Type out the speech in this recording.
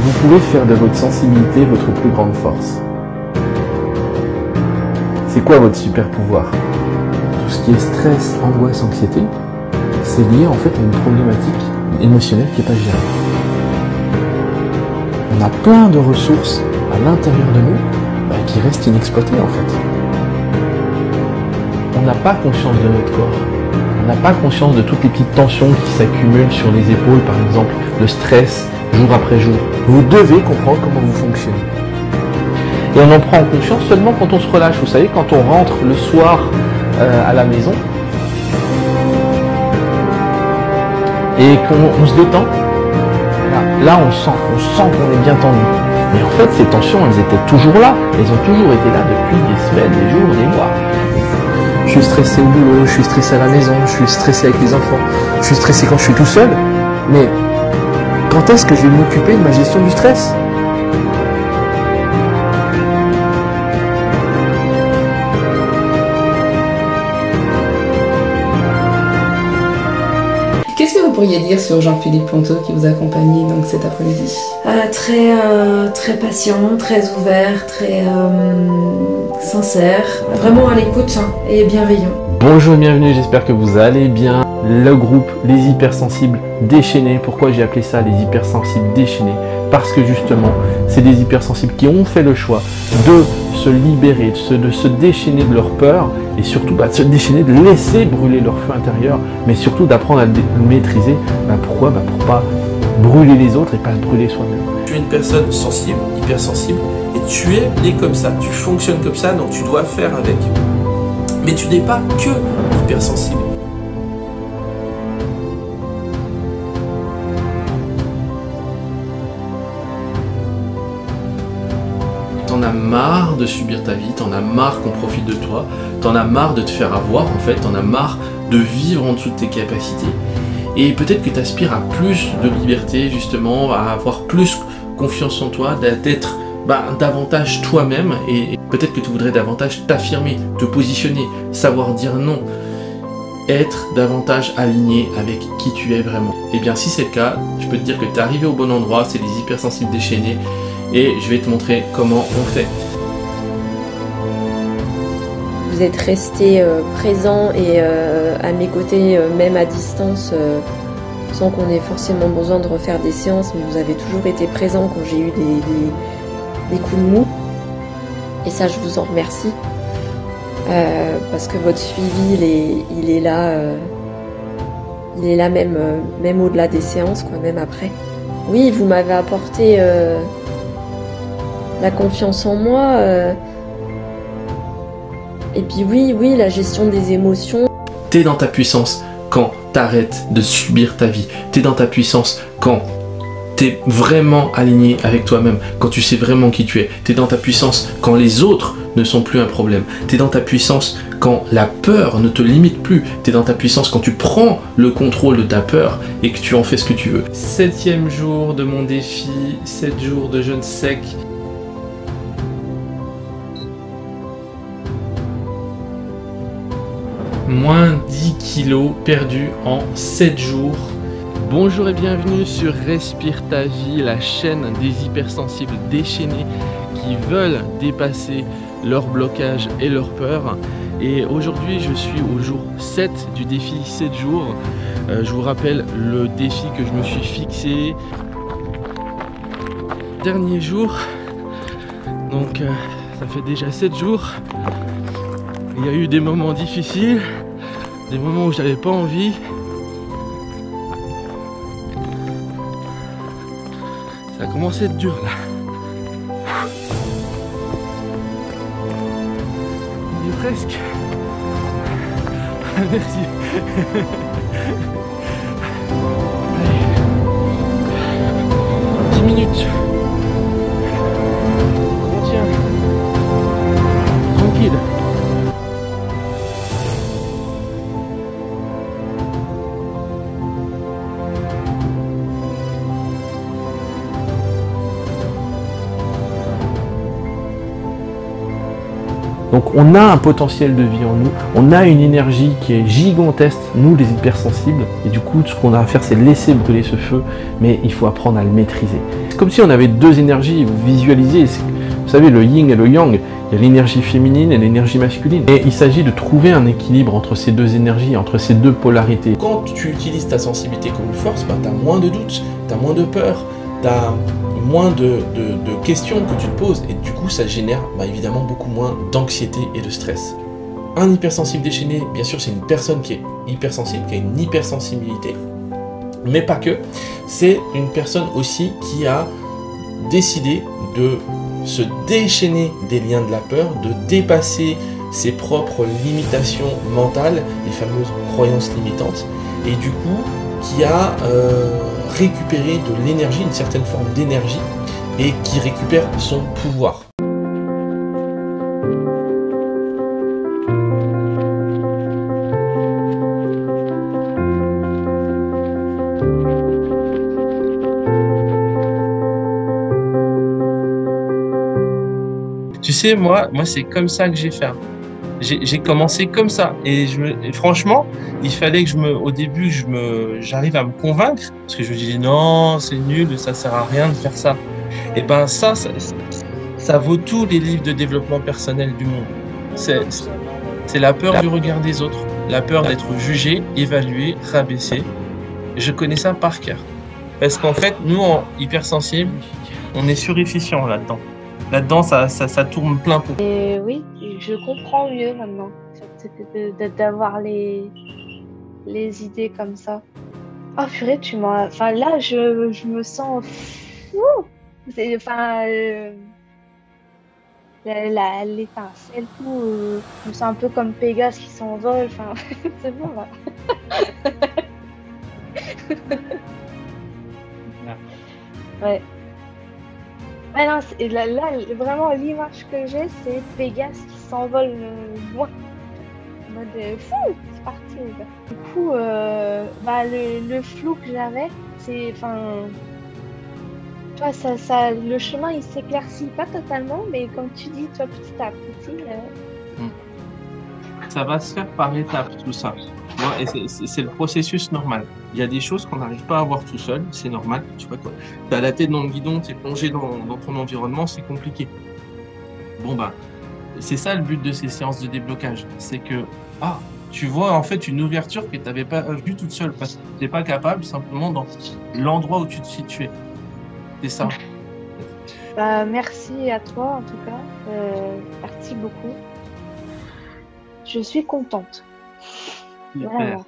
Vous pouvez faire de votre sensibilité votre plus grande force. C'est quoi votre super pouvoir? Tout ce qui est stress, angoisse, anxiété, c'est lié en fait à une problématique émotionnelle qui n'est pas gérée. On a plein de ressources à l'intérieur de nous qui restent inexploitées en fait. On n'a pas conscience de notre corps. On n'a pas conscience de toutes les petites tensions qui s'accumulent sur les épaules, par exemple, le stress, jour après jour. Vous devez comprendre comment vous fonctionnez. Et on en prend conscience seulement quand on se relâche. Vous savez, quand on rentre le soir à la maison et qu'on se détend, là on sent qu'on est bien tendu. Mais en fait, ces tensions, elles étaient toujours là. Elles ont toujours été là depuis des semaines, des jours, des mois. Je suis stressé au boulot, je suis stressé à la maison, je suis stressé avec les enfants, je suis stressé quand je suis tout seul. Mais quand est-ce que je vais m'occuper de ma gestion du stress ? Qu'est-ce que vous pourriez dire sur Jean-Philippe Ponto qui vous accompagne donc cet après-midi? Très patient, très ouvert, très sincère, vraiment à l'écoute et bienveillant. Bonjour et bienvenue, j'espère que vous allez bien. Le groupe Les Hypersensibles Déchaînés. Pourquoi j'ai appelé ça les Hypersensibles Déchaînés? Parce que justement, c'est des hypersensibles qui ont fait le choix de se libérer, de se déchaîner de leur peur et surtout de se déchaîner, de laisser brûler leur feu intérieur, mais surtout d'apprendre à le maîtriser. Pourquoi? Pour pas brûler les autres et pas se brûler soi-même. Tu es une personne sensible, hypersensible, et tu es né comme ça, tu fonctionnes comme ça, donc tu dois faire avec. Mais tu n'es pas que hypersensible. T'en as marre de subir ta vie, t'en as marre qu'on profite de toi, t'en as marre de te faire avoir en fait, t'en as marre de vivre en dessous de tes capacités. Et peut-être que tu aspires à plus de liberté justement, à avoir plus confiance en toi, d'être davantage toi-même et peut-être que tu voudrais davantage t'affirmer, te positionner, savoir dire non, être davantage aligné avec qui tu es vraiment. Et bien si c'est le cas, je peux te dire que tu es arrivé au bon endroit, c'est les hypersensibles déchaînés et je vais te montrer comment on fait. Vous êtes resté présent et à mes côtés, même à distance, sans qu'on ait forcément besoin de refaire des séances, mais vous avez toujours été présent quand j'ai eu des coups de mou. Et ça, je vous en remercie. Parce que votre suivi, il est là même au-delà des séances, même après. Oui, vous m'avez apporté la confiance en moi. Et puis oui, la gestion des émotions. T'es dans ta puissance quand t'arrêtes de subir ta vie. T'es dans ta puissance quand t'es vraiment aligné avec toi-même, quand tu sais vraiment qui tu es. T'es dans ta puissance quand les autres ne sont plus un problème. T'es dans ta puissance quand la peur ne te limite plus. T'es dans ta puissance quand tu prends le contrôle de ta peur et que tu en fais ce que tu veux. 7e jour de mon défi, 7 jours de jeûne sec. Moins 10 kilos perdus en 7 jours. Bonjour et bienvenue sur Respire ta vie, la chaîne des hypersensibles déchaînés qui veulent dépasser leur blocage et leur peur. Et aujourd'hui, je suis au jour 7 du défi 7 jours. Je vous rappelle le défi que je me suis fixé. Dernier jour, donc ça fait déjà 7 jours. Il y a eu des moments difficiles, des moments où j'avais pas envie. Ça a commencé à être dur là. Il est presque. Merci. Allez. 10 minutes. On tient. Tranquille. Donc on a un potentiel de vie en nous, on a une énergie qui est gigantesque, nous les hypersensibles, et du coup ce qu'on a à faire c'est laisser brûler ce feu, mais il faut apprendre à le maîtriser. C'est comme si on avait deux énergies, vous visualisez, vous savez le yin et le yang, il y a l'énergie féminine et l'énergie masculine. Et il s'agit de trouver un équilibre entre ces deux énergies, entre ces deux polarités. Quand tu utilises ta sensibilité comme une force, bah, tu as moins de doutes, tu as moins de peur, tu as moins de questions que tu te poses, et du coup ça génère évidemment beaucoup moins d'anxiété et de stress. Un hypersensible déchaîné, bien sûr c'est une personne qui est hypersensible, qui a une hypersensibilité, mais pas que, c'est une personne aussi qui a décidé de se déchaîner des liens de la peur, de dépasser ses propres limitations mentales, les fameuses croyances limitantes, et du coup qui a récupéré de l'énergie, une certaine forme d'énergie, et qui récupère son pouvoir. Tu sais, moi c'est comme ça que j'ai fait. J'ai commencé comme ça et franchement, il fallait que au début j'arrive à me convaincre parce que je me disais non, c'est nul, ça sert à rien de faire ça. Et ben ça vaut tous les livres de développement personnel du monde. C'est la peur du regard des autres, la peur d'être jugé, évalué, rabaissé. Je connais ça par cœur. Parce qu'en fait, nous en hypersensibles, on est surefficient là-dedans. Là-dedans, ça tourne plein pot. Et oui, je comprends mieux maintenant d'avoir les idées comme ça. Oh purée, tu m'as... Enfin là, je me sens fou. Enfin, l'étincelle, tout. Je me sens un peu comme Pégase qui s'envole. Enfin, c'est bon là. Ouais. Ah non, là, vraiment, l'image que j'ai, c'est Pégase qui s'envole loin. En mode fou, c'est parti. Là. Du coup, le flou que j'avais, c'est. Enfin. Toi, le chemin, il s'éclaircit pas totalement, mais comme tu dis, toi, petit à petit. Ça va se faire par étapes, tout ça. Et c'est le processus normal. Il y a des choses qu'on n'arrive pas à voir tout seul, c'est normal. Tu vois quoi, t'as la tête dans le guidon, t'es plongé dans ton environnement, c'est compliqué. Bon c'est ça le but de ces séances de déblocage, c'est que tu vois en fait une ouverture que t'avais pas vue toute seule parce que t'es pas capable simplement dans l'endroit où tu te situais. C'est ça. Merci à toi en tout cas. Merci beaucoup. Je suis contente. Super. Vraiment.